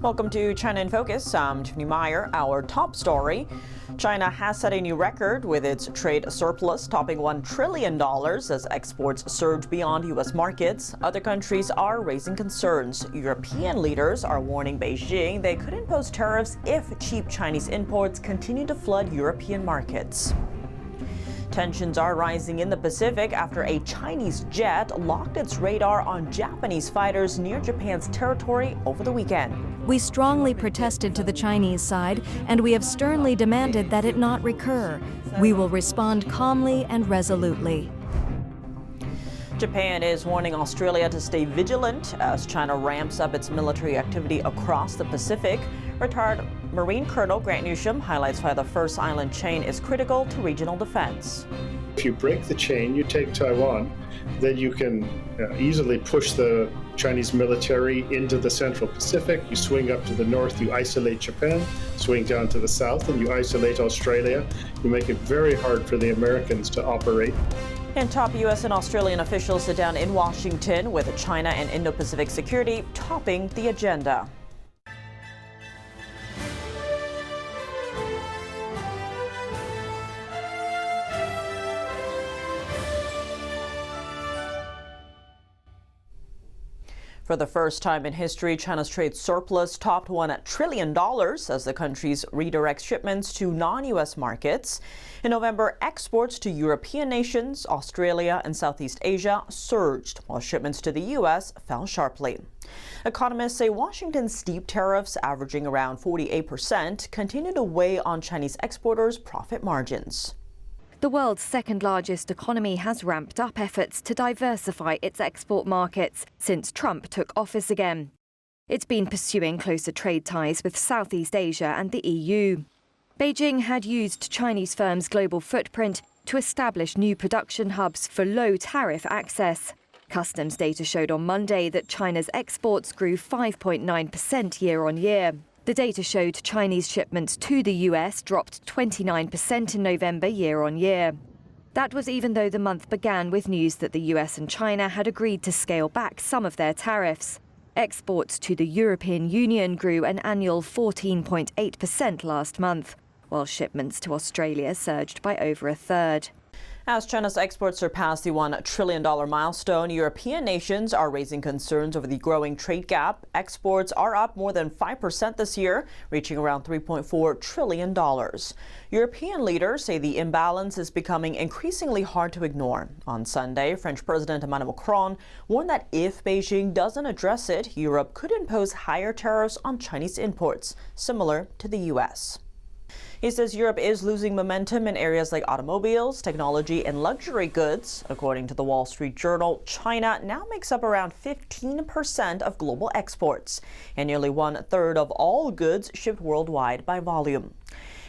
Welcome to China in Focus. I'm Tiffany Meyer. Our top story: China has set a new record with its trade surplus topping $1 trillion as exports surge beyond U.S. markets. Other countries are raising concerns. European leaders are warning Beijing they could impose tariffs if cheap Chinese imports continue to flood European markets. Tensions are rising in the Pacific after a Chinese jet locked its radar on Japanese fighters near Japan's territory over the weekend. We strongly protested to the Chinese side, and we have sternly demanded that it not recur. We will respond calmly and resolutely. Japan is warning Australia to stay vigilant as China ramps up its military activity across the Pacific. Retired Marine Colonel Grant Newsham highlights why the first island chain is critical to regional defense. If you break the chain, you take Taiwan, then you can easily push the Chinese military into the Central Pacific. You swing up to the north, you isolate Japan, swing down to the south, and you isolate Australia. You make it very hard for the Americans to operate. And top U.S. and Australian officials sit down in Washington with China and Indo-Pacific security topping the agenda. For the first time in history, China's trade surplus topped $1 trillion as the country redirects shipments to non-U.S. markets. In November, exports to European nations, Australia, and Southeast Asia surged, while shipments to the U.S. fell sharply. Economists say Washington's steep tariffs, averaging around 48%, continue to weigh on Chinese exporters' profit margins. The world's second-largest economy has ramped up efforts to diversify its export markets since Trump took office again. It's been pursuing closer trade ties with Southeast Asia and the EU. Beijing had used Chinese firms' global footprint to establish new production hubs for low-tariff access. Customs data showed on Monday that China's exports grew 5.9% year-on-year. The data showed Chinese shipments to the U.S. dropped 29% in November year-on-year. That was even though the month began with news that the U.S. and China had agreed to scale back some of their tariffs. Exports to the European Union grew an annual 14.8% last month, while shipments to Australia surged by over a third. As China's exports surpass the $1 trillion milestone, European nations are raising concerns over the growing trade gap. Exports are up more than 5% this year, reaching around $3.4 trillion. European leaders say the imbalance is becoming increasingly hard to ignore. On Sunday, French President Emmanuel Macron warned that if Beijing doesn't address it, Europe could impose higher tariffs on Chinese imports, similar to the U.S. He says Europe is losing momentum in areas like automobiles, technology, and luxury goods. According to the Wall Street Journal, China now makes up around 15% of global exports and nearly 1/3 of all goods shipped worldwide by volume.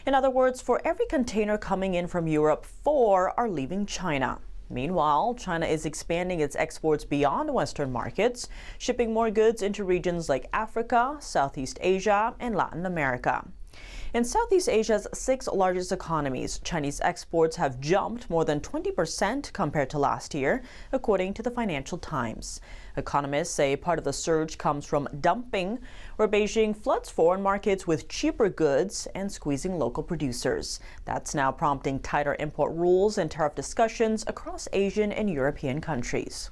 In other words, for every container coming in from Europe, 4 are leaving China. Meanwhile, China is expanding its exports beyond Western markets, shipping more goods into regions like Africa, Southeast Asia, and Latin America. In Southeast Asia's 6 largest economies, Chinese exports have jumped more than 20% compared to last year, according to the Financial Times. Economists say part of the surge comes from dumping, where Beijing floods foreign markets with cheaper goods and squeezing local producers. That's now prompting tighter import rules and tariff discussions across Asian and European countries.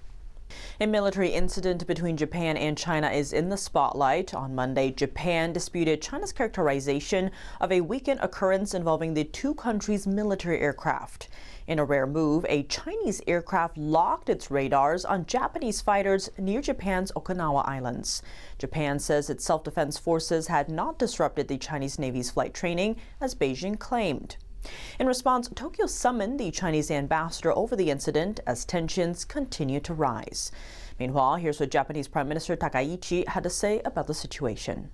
A military incident between Japan and China is in the spotlight. On Monday, Japan disputed China's characterization of a weekend occurrence involving the two countries' military aircraft. In a rare move, a Chinese aircraft locked its radars on Japanese fighters near Japan's Okinawa Islands. Japan says its self-defense forces had not disrupted the Chinese Navy's flight training, as Beijing claimed. In response, Tokyo summoned the Chinese ambassador over the incident as tensions continue to rise. Meanwhile, here's what Japanese Prime Minister Takaichi had to say about the situation.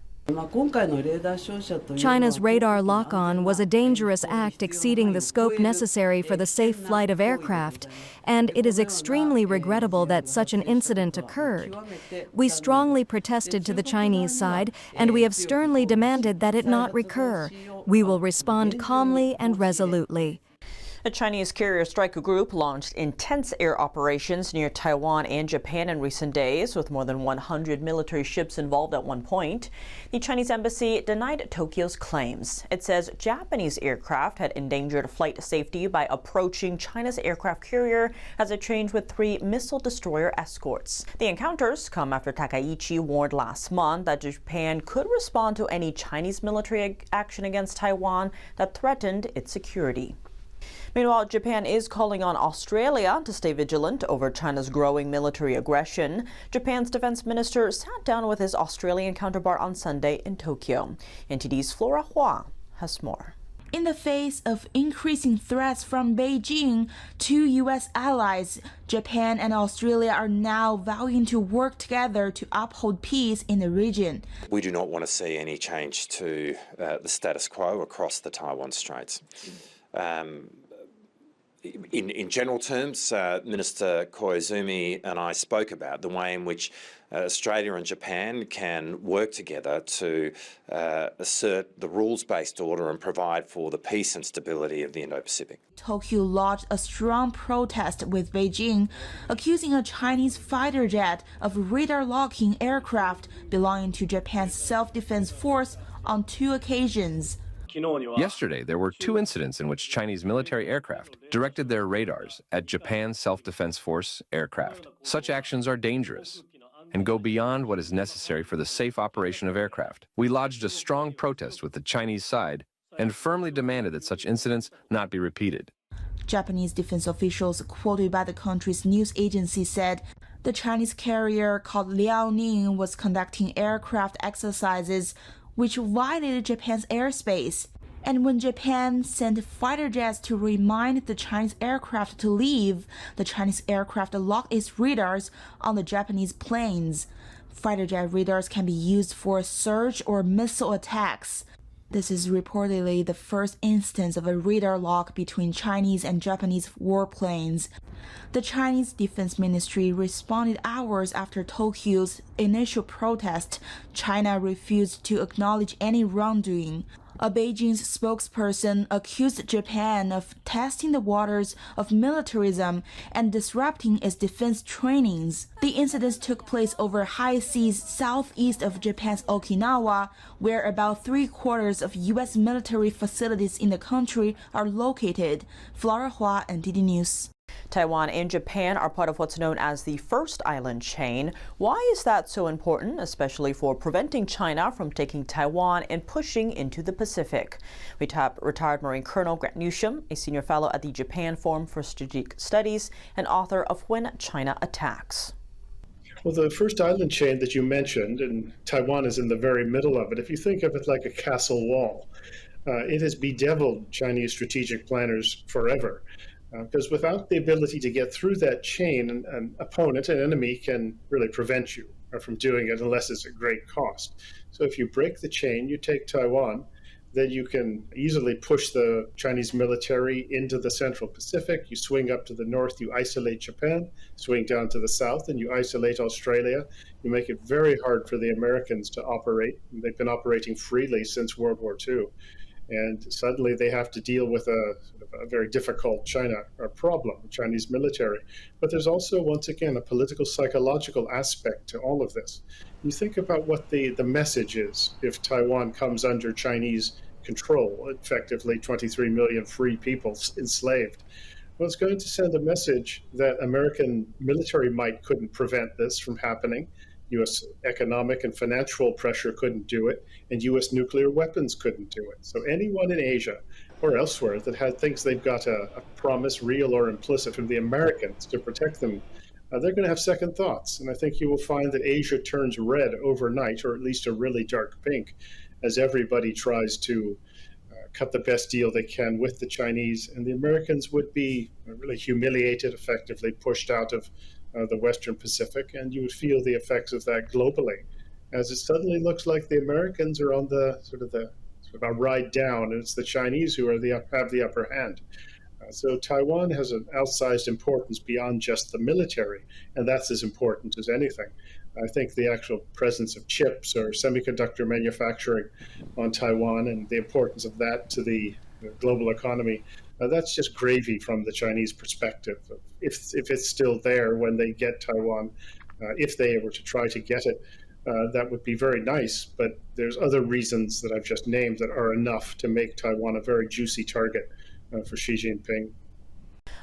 China's radar lock-on was a dangerous act exceeding the scope necessary for the safe flight of aircraft, and it is extremely regrettable that such an incident occurred. We strongly protested to the Chinese side, and we have sternly demanded that it not recur. We will respond calmly and resolutely. A Chinese carrier strike group launched intense air operations near Taiwan and Japan in recent days, with more than 100 military ships involved at one point. The Chinese embassy denied Tokyo's claims. It says Japanese aircraft had endangered flight safety by approaching China's aircraft carrier as it changed with 3 missile destroyer escorts. The encounters come after Takaichi warned last month that Japan could respond to any Chinese military action against Taiwan that threatened its security. Meanwhile, Japan is calling on Australia to stay vigilant over China's growing military aggression. Japan's defense minister sat down with his Australian counterpart on Sunday in Tokyo. NTD's Flora Hua has more. In the face of increasing threats from Beijing, 2 U.S. allies, Japan and Australia, are now vowing to work together to uphold peace in the region. We do not want to see any change to the status quo across the Taiwan Straits. In general terms, Minister Koizumi and I spoke about the way in which Australia and Japan can work together to assert the rules-based order and provide for the peace and stability of the Indo-Pacific. Tokyo lodged a strong protest with Beijing, accusing a Chinese fighter jet of radar-locking aircraft belonging to Japan's self-defense force on 2 occasions. Yesterday, there were 2 incidents in which Chinese military aircraft directed their radars at Japan's self-defense force aircraft. Such actions are dangerous and go beyond what is necessary for the safe operation of aircraft. We lodged a strong protest with the Chinese side and firmly demanded that such incidents not be repeated. Japanese defense officials quoted by the country's news agency said the Chinese carrier called Liaoning was conducting aircraft exercises which violated Japan's airspace. And when Japan sent fighter jets to remind the Chinese aircraft to leave, the Chinese aircraft locked its radars on the Japanese planes. Fighter jet radars can be used for surge or missile attacks. This is reportedly the first instance of a radar lock between Chinese and Japanese warplanes. The Chinese Defense Ministry responded hours after Tokyo's initial protest. China refused to acknowledge any wrongdoing. A Beijing's spokesperson accused Japan of testing the waters of militarism and disrupting its defense trainings. The incidents took place over high seas southeast of Japan's Okinawa, where about 3/4 of U.S. military facilities in the country are located. Flora Hua, NTD News. Taiwan and Japan are part of what's known as the first island chain. Why is that so important, especially for preventing China from taking Taiwan and pushing into the Pacific? We tap retired Marine Colonel Grant Newsham, a senior fellow at the Japan Forum for Strategic Studies and author of When China Attacks. Well, the first island chain that you mentioned, and Taiwan is in the very middle of it, if you think of it like a castle wall, it has bedeviled Chinese strategic planners forever. Because without the ability to get through that chain, an opponent, an enemy, can really prevent you from doing it unless it's at great cost. So if you break the chain, you take Taiwan, then you can easily push the Chinese military into the Central Pacific. You swing up to the north, you isolate Japan, swing down to the south, and you isolate Australia. You make it very hard for the Americans to operate. They've been operating freely since World War II. And suddenly they have to deal with a very difficult problem, Chinese military. But there's also, once again, a political psychological aspect to all of this. You think about what the message is if Taiwan comes under Chinese control, effectively 23 million free people enslaved. Well, it's going to send a message that American military might couldn't prevent this from happening. U.S. economic and financial pressure couldn't do it, and U.S. nuclear weapons couldn't do it. So anyone in Asia or elsewhere that thinks they've got a promise, real or implicit, from the Americans to protect them, they're going to have second thoughts. And I think you will find that Asia turns red overnight, or at least a really dark pink, as everybody tries to cut the best deal they can with the Chinese. And the Americans would be really humiliated, effectively pushed out of the Western Pacific, and you would feel the effects of that globally, as it suddenly looks like the Americans are on the sort of a ride down, and it's the Chinese who have the upper hand. So Taiwan has an outsized importance beyond just the military, and that's as important as anything. I think the actual presence of chips or semiconductor manufacturing on Taiwan and the importance of that to the global economy That's just gravy from the Chinese perspective. If it's still there when they get Taiwan, if they were to try to get it, that would be very nice. But there's other reasons that I've just named that are enough to make Taiwan a very juicy target for Xi Jinping.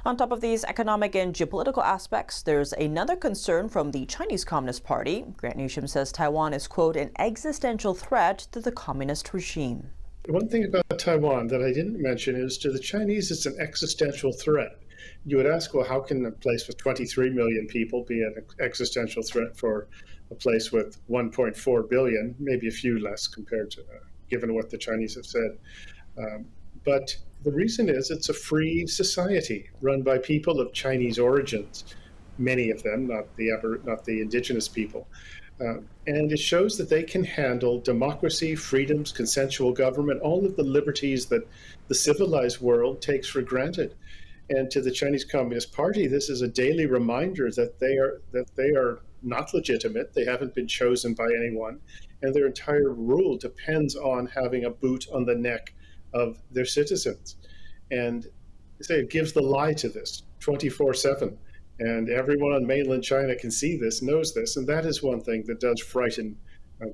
On top of these economic and geopolitical aspects, there's another concern from the Chinese Communist Party. Grant Newsham says Taiwan is, quote, an existential threat to the communist regime. One thing about Taiwan that I didn't mention is to the Chinese, it's an existential threat. You would ask, well, how can a place with 23 million people be an existential threat for a place with 1.4 billion, maybe a few less compared to, given what the Chinese have said. But the reason is it's a free society run by people of Chinese origins, many of them, not the indigenous people. And it shows that they can handle democracy, freedoms, consensual government, all of the liberties that the civilized world takes for granted. And to the Chinese Communist Party, this is a daily reminder that they are not legitimate. They haven't been chosen by anyone, and their entire rule depends on having a boot on the neck of their citizens. And it gives the lie to this 24/7. And everyone on mainland China can see this, knows this, and that is one thing that does frighten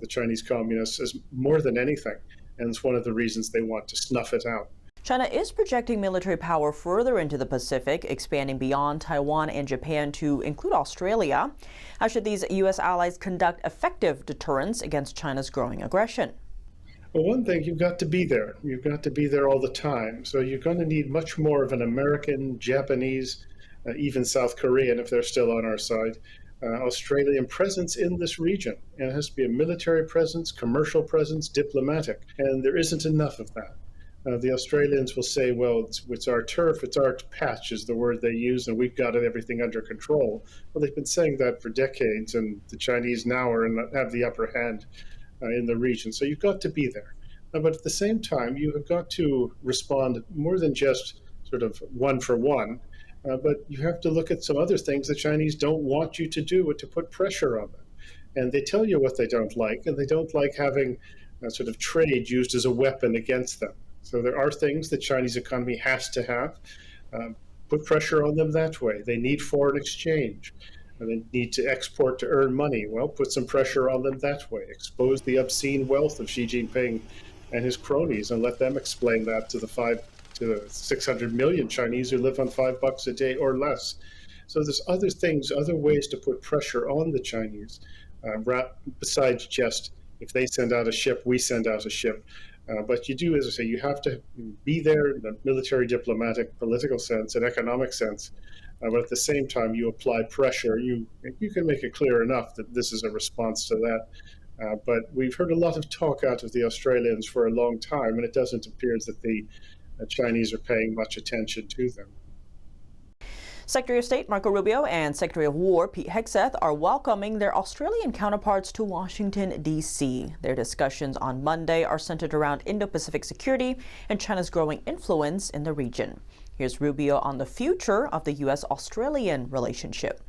the Chinese communists as more than anything. And it's one of the reasons they want to snuff it out. China is projecting military power further into the Pacific, expanding beyond Taiwan and Japan to include Australia. How should these U.S. allies conduct effective deterrence against China's growing aggression? Well, one thing, you've got to be there. You've got to be there all the time. So you're going to need much more of an American, Japanese, even South Korean, if they're still on our side, Australian presence in this region. And it has to be a military presence, commercial presence, diplomatic. And there isn't enough of that. The Australians will say, well, it's our turf, it's our patch is the word they use, and we've got everything under control. Well, they've been saying that for decades, and the Chinese now have the upper hand in the region. So you've got to be there. But at the same time, you have got to respond more than just sort of one for one, but you have to look at some other things the Chinese don't want you to do, to put pressure on them. And they tell you what they don't like, and they don't like having sort of trade used as a weapon against them. So there are things the Chinese economy has to have. Put pressure on them that way. They need foreign exchange. They need to export to earn money. Well, put some pressure on them that way. Expose the obscene wealth of Xi Jinping and his cronies and let them explain that to the 600 million Chinese who live on $5 a day or less. So there's other things, other ways to put pressure on the Chinese, besides just if they send out a ship, we send out a ship. But you do, as I say, you have to be there in a military, diplomatic, political sense, and economic sense. But at the same time, you apply pressure. You can make it clear enough that this is a response to that. But we've heard a lot of talk out of the Australians for a long time, and it doesn't appear that the Chinese are paying much attention to them. Secretary of State Marco Rubio and Secretary of War Pete Hegseth are welcoming their Australian counterparts to Washington, D.C. Their discussions on Monday are centered around Indo-Pacific security and China's growing influence in the region. Here's Rubio on the future of the U.S.-Australian relationship.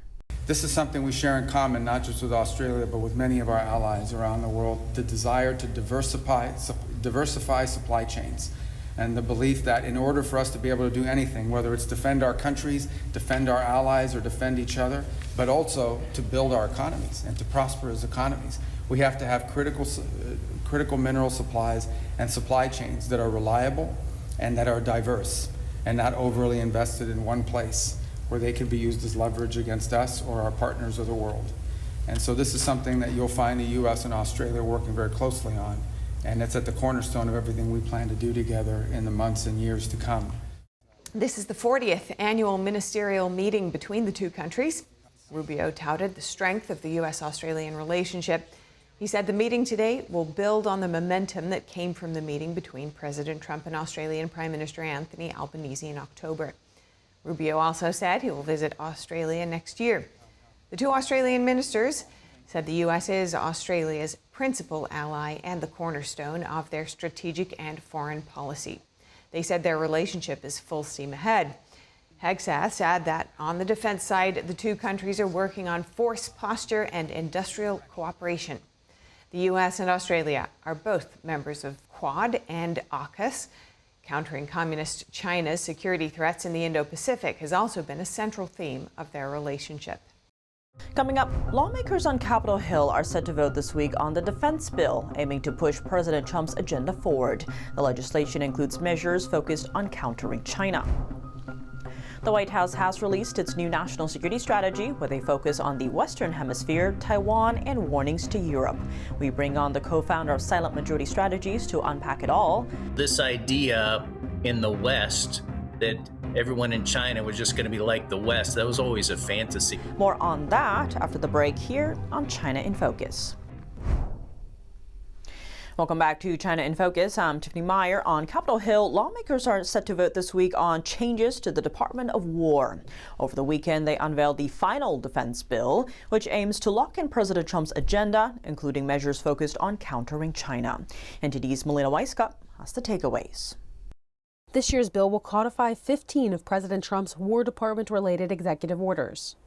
This is something we share in common, not just with Australia, but with many of our allies around the world, the desire to diversify supply chains. And the belief that in order for us to be able to do anything, whether it's defend our countries, defend our allies, or defend each other, but also to build our economies and to prosper as economies, we have to have critical mineral supplies and supply chains that are reliable and that are diverse and not overly invested in one place where they can be used as leverage against us or our partners of the world. And so this is something that you'll find the U.S. and Australia working very closely on. And it's at the cornerstone of everything we plan to do together in the months and years to come. This is the 40th annual ministerial meeting between the two countries. Rubio touted the strength of the U.S.-Australian relationship. He said the meeting today will build on the momentum that came from the meeting between President Trump and Australian Prime Minister Anthony Albanese in October. Rubio also said he will visit Australia next year. The two Australian ministers said the U.S. is Australia's principal ally and the cornerstone of their strategic and foreign policy. They said their relationship is full steam ahead. Hegseth said that on the defense side, the two countries are working on force posture and industrial cooperation. The U.S. and Australia are both members of Quad and AUKUS. Countering communist China's security threats in the Indo-Pacific has also been a central theme of their relationship. Coming up, lawmakers on Capitol Hill are set to vote this week on the defense bill, aiming to push President Trump's agenda forward. The legislation includes measures focused on countering China. The White House has released its new national security strategy with a focus on the Western Hemisphere, Taiwan, and warnings to Europe. We bring on the co-founder of Silent Majority Strategies to unpack it all. This idea in the West that everyone in China was just going to be like the West, that was always a fantasy. More on that after the break here on China in Focus. Welcome back to China in Focus. I'm Tiffany Meyer. On Capitol Hill, lawmakers are set to vote this week on changes to the Department of War. Over the weekend, they unveiled the final defense bill, which aims to lock in President Trump's agenda, including measures focused on countering China. NTD's Melina Weisskopf has the takeaways. This year's bill will codify 15 of President Trump's War Department-related executive orders.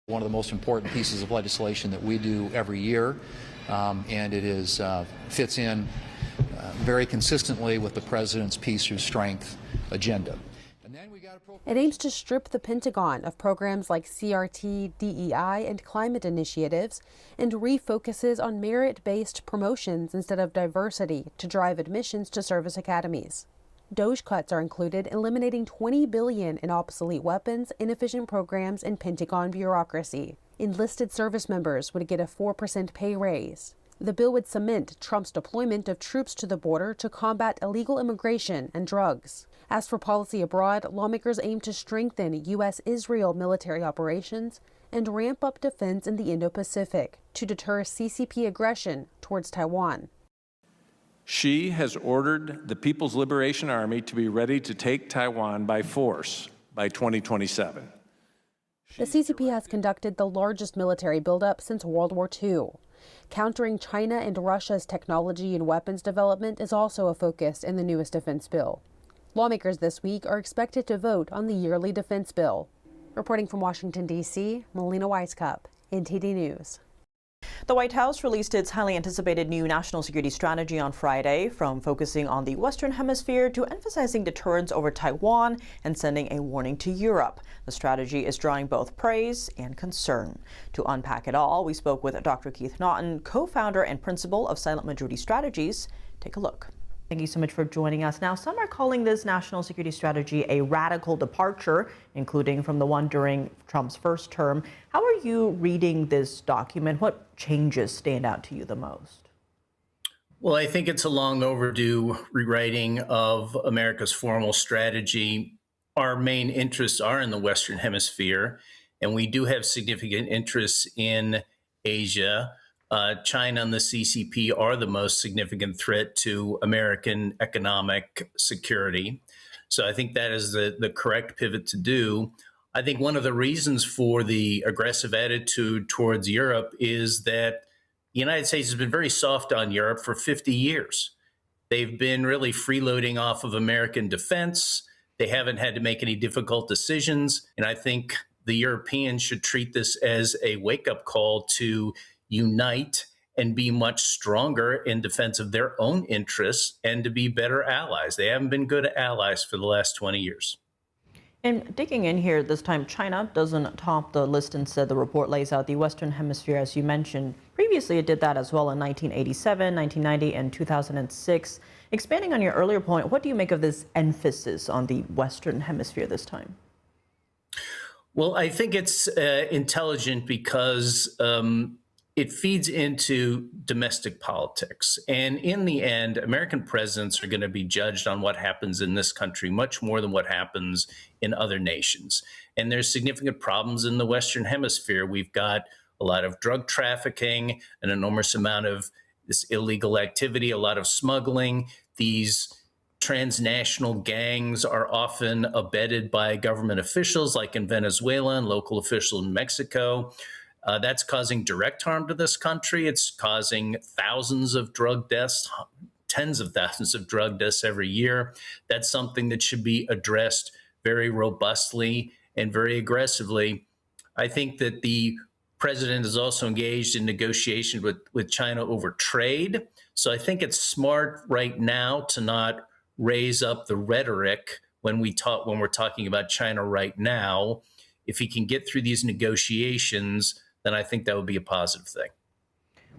One of the most important pieces of legislation that we do every year, and it is fits in very consistently with the President's Peace Through Strength agenda. It aims to strip the Pentagon of programs like CRT, DEI, and climate initiatives, and refocuses on merit-based promotions instead of diversity to drive admissions to service academies. DOGE cuts are included, eliminating $20 billion in obsolete weapons, inefficient programs, and Pentagon bureaucracy. Enlisted service members would get a 4% pay raise. The bill would cement Trump's deployment of troops to the border to combat illegal immigration and drugs. As for policy abroad, lawmakers aim to strengthen U.S.-Israel military operations and ramp up defense in the Indo-Pacific to deter CCP aggression towards Taiwan. She has ordered the People's Liberation Army to be ready to take Taiwan by force by 2027. The CCP has conducted the largest military buildup since World War II. Countering China and Russia's technology and weapons development is also a focus in the newest defense bill. Lawmakers this week are expected to vote on the yearly defense bill. Reporting from Washington, D.C., Melina Weisskopf, NTD News. The White House released its highly anticipated new national security strategy on Friday, from focusing on the Western Hemisphere to emphasizing deterrence over Taiwan and sending a warning to Europe. The strategy is drawing both praise and concern. To unpack it all, we spoke with Dr. Keith Naughton, co-founder and principal of Silent Majority Strategies. Take a look. Thank you so much for joining us. Now, some are calling this national security strategy a radical departure, including from the one during Trump's first term. How are you reading this document? What changes stand out to you the most? Well, I think it's a long overdue rewriting of America's formal strategy. Our main interests are in the Western Hemisphere, and we do have significant interests in Asia. China and the CCP are the most significant threat to American economic security. So I think that is the correct pivot to do. I think one of the reasons for the aggressive attitude towards Europe is that the United States has been very soft on Europe for 50 years. They've been really freeloading off of American defense. They haven't had to make any difficult decisions. And I think the Europeans should treat this as a wake-up call to unite and be much stronger in defense of their own interests and to be better allies. They haven't been good allies for the last 20 years. And digging in here this time, China doesn't top the list. Instead, the report lays out the Western Hemisphere, as you mentioned. Previously, it did that as well in 1987, 1990, and 2006. Expanding on your earlier point, what do you make of this emphasis on the Western Hemisphere this time? Well, I think it's intelligent because it feeds into domestic politics. And in the end, American presidents are going to be judged on what happens in this country much more than what happens in other nations. And there's significant problems in the Western Hemisphere. We've got a lot of drug trafficking, an enormous amount of this illegal activity, a lot of smuggling. These transnational gangs are often abetted by government officials, like in Venezuela and local officials in Mexico. That's causing direct harm to this country. It's causing thousands of drug deaths, tens of thousands of drug deaths every year. That's something that should be addressed very robustly and very aggressively. I think that the president is also engaged in negotiation with China over trade. So I think it's smart right now to not raise up the rhetoric when we're talking about China right now. If he can get through these negotiations, then I think that would be a positive thing.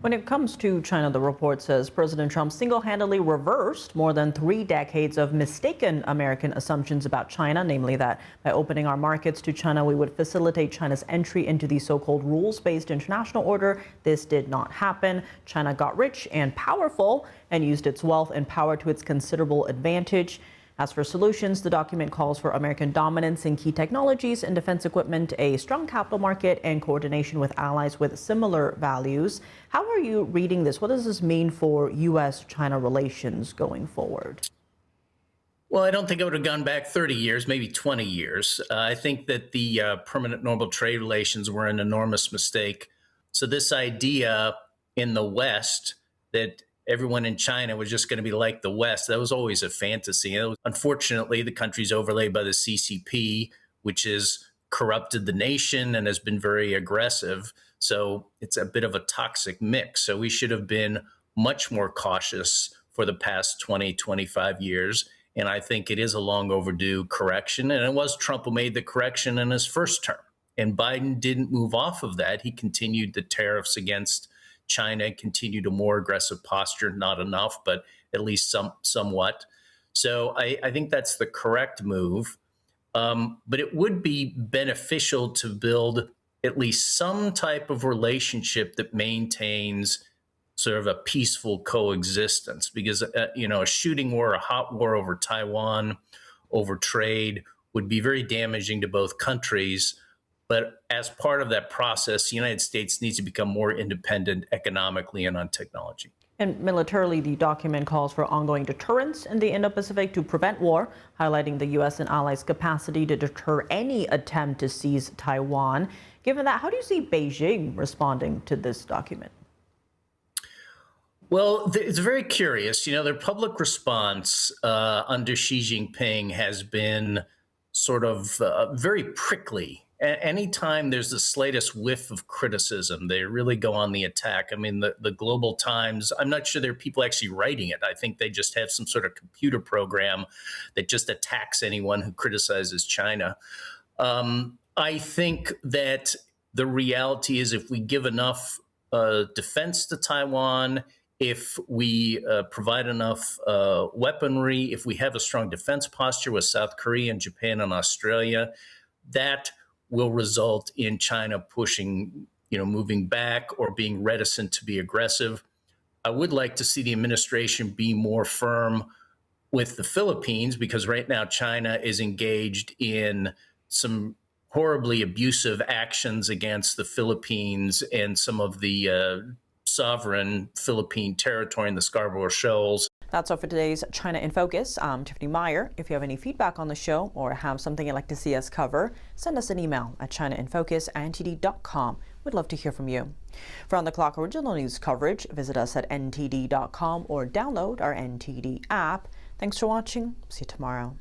When it comes to China, the report says President Trump single-handedly reversed more than 3 decades of mistaken American assumptions about China, namely that by opening our markets to China, we would facilitate China's entry into the so-called rules-based international order. This did not happen. China got rich and powerful and used its wealth and power to its considerable advantage. As for solutions, the document calls for American dominance in key technologies and defense equipment, a strong capital market, and coordination with allies with similar values. How are you reading this? What does this mean for U.S.-China relations going forward? Well, I don't think it would have gone back 30 years, maybe 20 years. I think that the permanent normal trade relations were an enormous mistake. So this idea in the West that everyone in China was just going to be like the West, that was always a fantasy. Unfortunately, the country's overlaid by the CCP, which has corrupted the nation and has been very aggressive. So it's a bit of a toxic mix. So we should have been much more cautious for the past 20, 25 years. And I think it is a long overdue correction. And it was Trump who made the correction in his first term. And Biden didn't move off of that. He continued the tariffs against China, continued a more aggressive posture, not enough, but at least somewhat. So I think that's the correct move. But it would be beneficial to build at least some type of relationship that maintains sort of a peaceful coexistence, because, a shooting war, a hot war over Taiwan, over trade would be very damaging to both countries. But as part of that process, the United States needs to become more independent economically and on technology. And militarily, the document calls for ongoing deterrence in the Indo-Pacific to prevent war, highlighting the U.S. and allies' capacity to deter any attempt to seize Taiwan. Given that, how do you see Beijing responding to this document? Well, it's very curious. Their public response under Xi Jinping has been sort of very prickly. Anytime there's the slightest whiff of criticism, they really go on the attack. I mean, the Global Times, I'm not sure there are people actually writing it. I think they just have some sort of computer program that just attacks anyone who criticizes China. I think that the reality is if we give enough defense to Taiwan, if we provide enough weaponry, if we have a strong defense posture with South Korea and Japan and Australia, that will result in China pushing, moving back or being reticent to be aggressive. I would like to see the administration be more firm with the Philippines, because right now China is engaged in some horribly abusive actions against the Philippines and some of the sovereign Philippine territory in the Scarborough Shoals. That's all for today's China in Focus. I'm Tiffany Meyer. If you have any feedback on the show or have something you'd like to see us cover, send us an email at chinainfocus@ntd.com. We'd love to hear from you. For On the Clock original news coverage, visit us at ntd.com or download our NTD app. Thanks for watching. See you tomorrow.